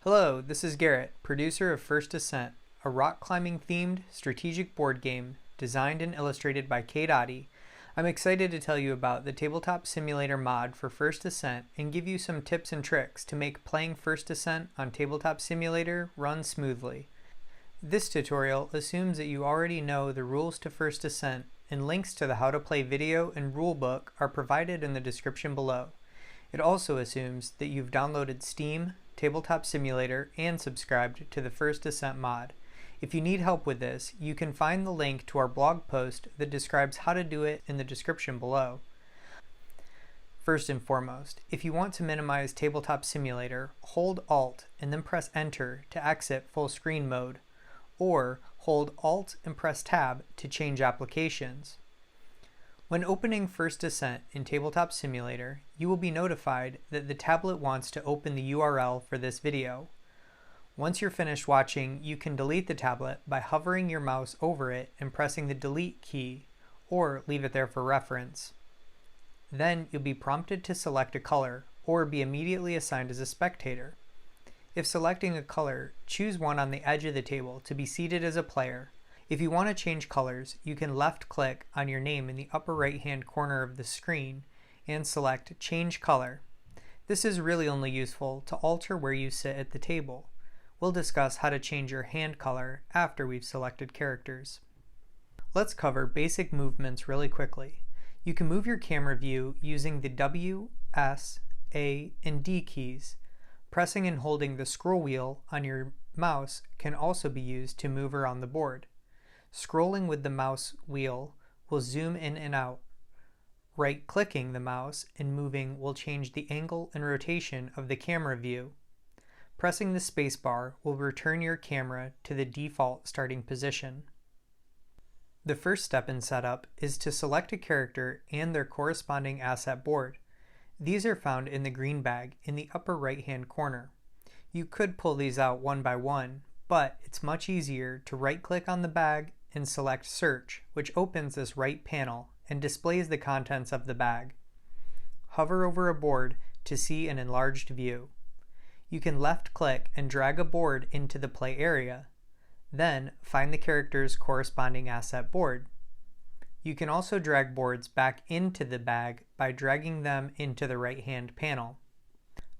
Hello, this is Garrett, producer of First Ascent, a rock climbing themed strategic board game designed and illustrated by Kate Oddie. I'm excited to tell you about the Tabletop Simulator mod for First Ascent and give you some tips and tricks to make playing First Ascent on Tabletop Simulator run smoothly. This tutorial assumes that you already know the rules to First Ascent, and links to the How to Play video and rulebook are provided in the description below. It also assumes that you've downloaded Steam, Tabletop Simulator, and subscribed to the First Ascent mod. If you need help with this, you can find the link to our blog post that describes how to do it in the description below. First and foremost, if you want to minimize Tabletop Simulator, hold Alt and then press Enter to exit full screen mode, or hold Alt and press Tab to change applications. When opening First Ascent in Tabletop Simulator, you will be notified that the tablet wants to open the URL for this video. Once you're finished watching, you can delete the tablet by hovering your mouse over it and pressing the Delete key, or leave it there for reference. Then you'll be prompted to select a color, or be immediately assigned as a spectator. If selecting a color, choose one on the edge of the table to be seated as a player. If you want to change colors, you can left-click on your name in the upper right-hand corner of the screen and select Change Color. This is really only useful to alter where you sit at the table. We'll discuss how to change your hand color after we've selected characters. Let's cover basic movements really quickly. You can move your camera view using the W, S, A, and D keys. Pressing and holding the scroll wheel on your mouse can also be used to move around the board. Scrolling with the mouse wheel will zoom in and out. Right-clicking the mouse and moving will change the angle and rotation of the camera view. Pressing the spacebar will return your camera to the default starting position. The first step in setup is to select a character and their corresponding asset board. These are found in the green bag in the upper right-hand corner. You could pull these out one by one, but it's much easier to right-click on the bag and select Search, which opens this right panel and displays the contents of the bag. Hover over a board to see an enlarged view. You can left-click and drag a board into the play area. Then find the character's corresponding asset board. You can also drag boards back into the bag by dragging them into the right-hand panel.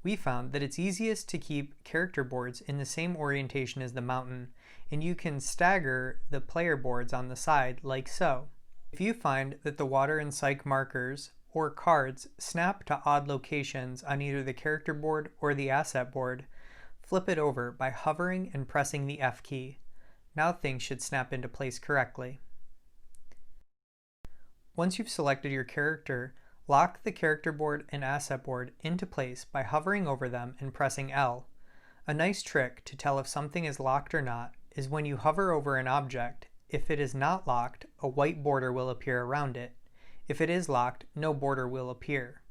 We found that it's easiest to keep character boards in the same orientation as the mountain, and you can stagger the player boards on the side like so. If you find that the water and psych markers or cards snap to odd locations on either the character board or the asset board, flip it over by hovering and pressing the F key. Now things should snap into place correctly. Once you've selected your character, lock the character board and asset board into place by hovering over them and pressing L. A nice trick to tell if something is locked or not is when you hover over an object. If it is not locked, a white border will appear around it. If it is locked, no border will appear.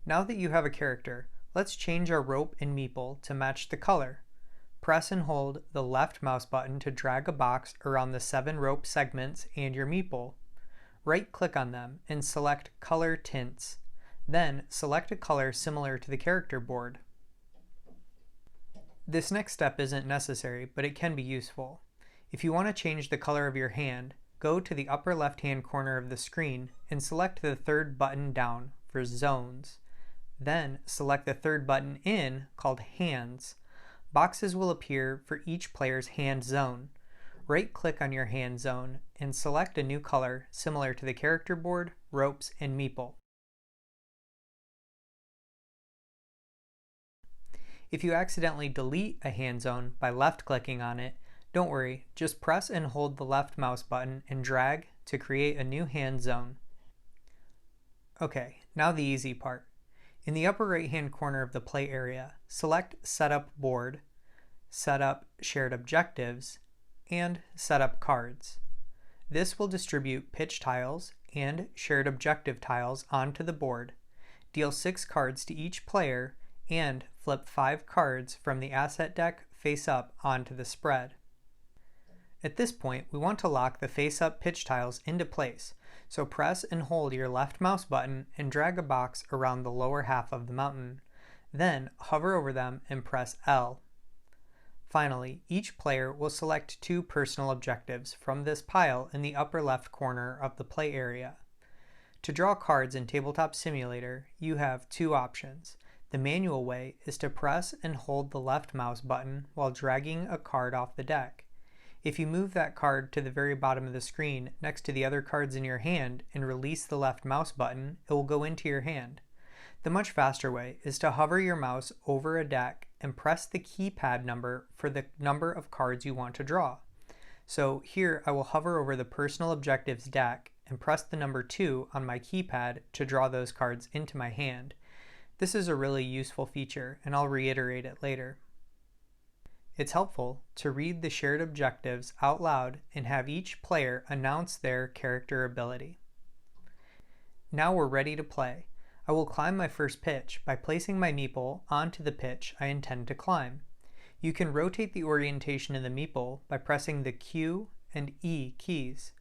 Now that you have a character, let's change our rope and meeple to match the color. Press and hold the left mouse button to drag a box around the 7 rope segments and your meeple. Right-click on them and select Color Tints. Then select a color similar to the character board. This next step isn't necessary, but it can be useful. If you want to change the color of your hand, go to the upper left-hand corner of the screen and select the third button down for Zones. Then select the third button in called Hands. Boxes will appear for each player's hand zone. Right-click on your hand zone and select a new color similar to the character board, ropes, and meeple. If you accidentally delete a hand zone by left-clicking on it, don't worry, just press and hold the left mouse button and drag to create a new hand zone. Okay, now the easy part. In the upper right-hand corner of the play area, select Setup Board, Setup Shared Objectives, and Setup Cards. This will distribute pitch tiles and shared objective tiles onto the board, deal 6 cards to each player, and flip 5 cards from the asset deck face up onto the spread. At this point, we want to lock the face-up pitch tiles into place, so press and hold your left mouse button and drag a box around the lower half of the mountain. Then hover over them and press L. Finally, each player will select 2 personal objectives from this pile in the upper left corner of the play area. To draw cards in Tabletop Simulator, you have 2 options. The manual way is to press and hold the left mouse button while dragging a card off the deck. If you move that card to the very bottom of the screen next to the other cards in your hand and release the left mouse button, it will go into your hand. The much faster way is to hover your mouse over a deck and press the keypad number for the number of cards you want to draw. So here I will hover over the Personal Objectives deck and press the number 2 on my keypad to draw those cards into my hand. This is a really useful feature, and I'll reiterate it later. It's helpful to read the shared objectives out loud and have each player announce their character ability. Now we're ready to play. I will climb my first pitch by placing my meeple onto the pitch I intend to climb. You can rotate the orientation of the meeple by pressing the Q and E keys.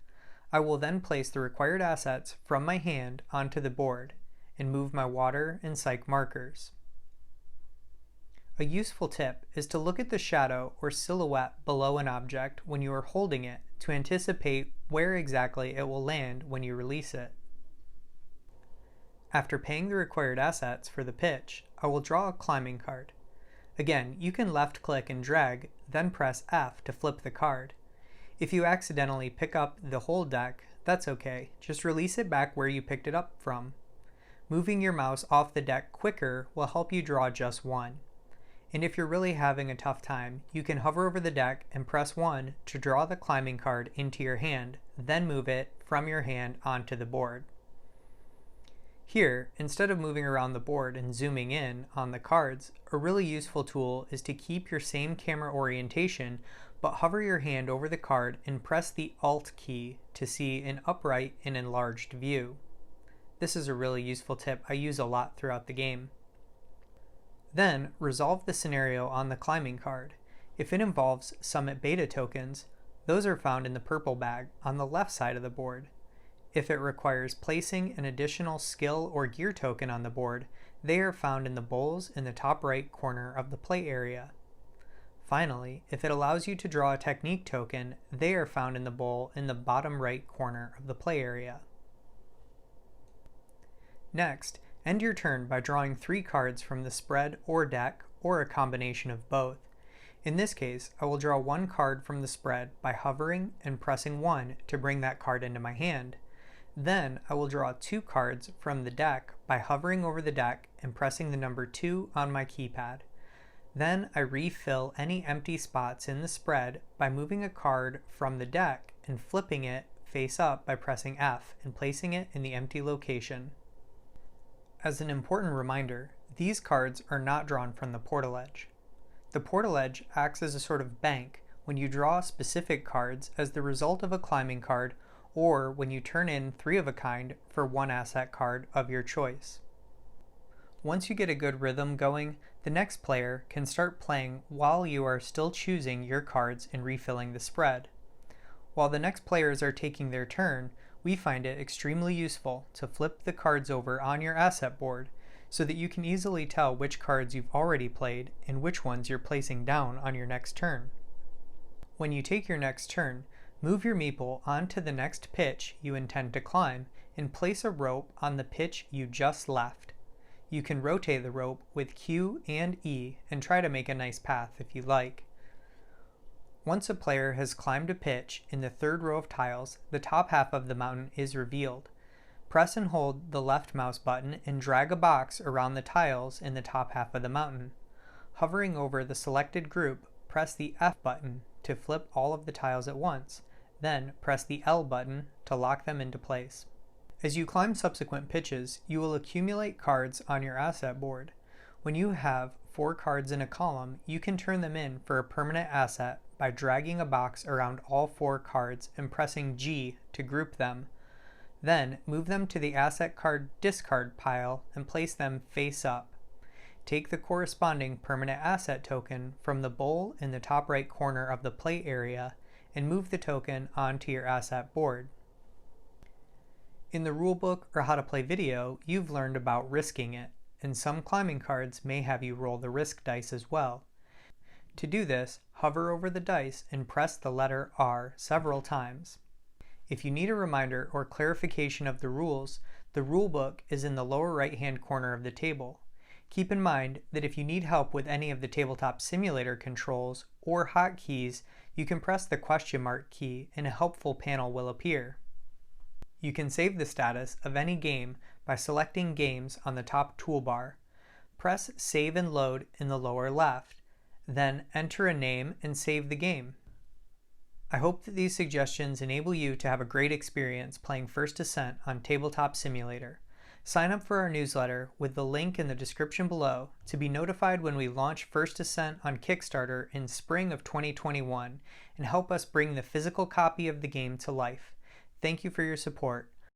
I will then place the required assets from my hand onto the board and move my water and psych markers. A useful tip is to look at the shadow or silhouette below an object when you are holding it to anticipate where exactly it will land when you release it. After paying the required assets for the pitch, I will draw a climbing card. Again, you can left click and drag, then press F to flip the card. If you accidentally pick up the whole deck, that's okay, just release it back where you picked it up from. Moving your mouse off the deck quicker will help you draw just one. And if you're really having a tough time, you can hover over the deck and press 1 to draw the climbing card into your hand, then move it from your hand onto the board. Here, instead of moving around the board and zooming in on the cards, a really useful tool is to keep your same camera orientation, but hover your hand over the card and press the Alt key to see an upright and enlarged view. This is a really useful tip I use a lot throughout the game. Then, resolve the scenario on the climbing card. If it involves Summit Beta tokens, those are found in the purple bag on the left side of the board. If it requires placing an additional skill or gear token on the board, they are found in the bowls in the top right corner of the play area. Finally, if it allows you to draw a technique token, they are found in the bowl in the bottom right corner of the play area. Next, end your turn by drawing 3 cards from the spread or deck, or a combination of both. In this case, I will draw 1 card from the spread by hovering and pressing 1 to bring that card into my hand. Then I will draw 2 cards from the deck by hovering over the deck and pressing the number 2 on my keypad. Then I refill any empty spots in the spread by moving a card from the deck and flipping it face up by pressing F and placing it in the empty location. As an important reminder, these cards are not drawn from the portal edge. The portal edge acts as a sort of bank when you draw specific cards as the result of a climbing card, or when you turn in 3 of a kind for 1 asset card of your choice. Once you get a good rhythm going, the next player can start playing while you are still choosing your cards and refilling the spread. While the next players are taking their turn, we find it extremely useful to flip the cards over on your asset board so that you can easily tell which cards you've already played and which ones you're placing down on your next turn. When you take your next turn, move your meeple onto the next pitch you intend to climb and place a rope on the pitch you just left. You can rotate the rope with Q and E and try to make a nice path if you like. Once a player has climbed a pitch in the 3rd row of tiles, the top half of the mountain is revealed. Press and hold the left mouse button and drag a box around the tiles in the top half of the mountain. Hovering over the selected group, press the F button to flip all of the tiles at once, then press the L button to lock them into place. As you climb subsequent pitches, you will accumulate cards on your asset board. When you have 4 cards in a column, you can turn them in for a permanent asset by dragging a box around all 4 cards and pressing G to group them. Then move them to the asset card discard pile and place them face up. Take the corresponding permanent asset token from the bowl in the top right corner of the play area and move the token onto your asset board. In the rulebook or how to play video, you've learned about risking it, and some climbing cards may have you roll the risk dice as well. To do this, hover over the dice and press the letter R several times. If you need a reminder or clarification of the rules, the rulebook is in the lower right-hand corner of the table. Keep in mind that if you need help with any of the Tabletop Simulator controls or hotkeys, you can press the question mark key and a helpful panel will appear. You can save the status of any game by selecting Games on the top toolbar. Press Save and Load in the lower left, then enter a name and save the game. I hope that these suggestions enable you to have a great experience playing First Ascent on Tabletop Simulator. Sign up for our newsletter with the link in the description below to be notified when we launch First Ascent on Kickstarter in spring of 2021 and help us bring the physical copy of the game to life. Thank you for your support.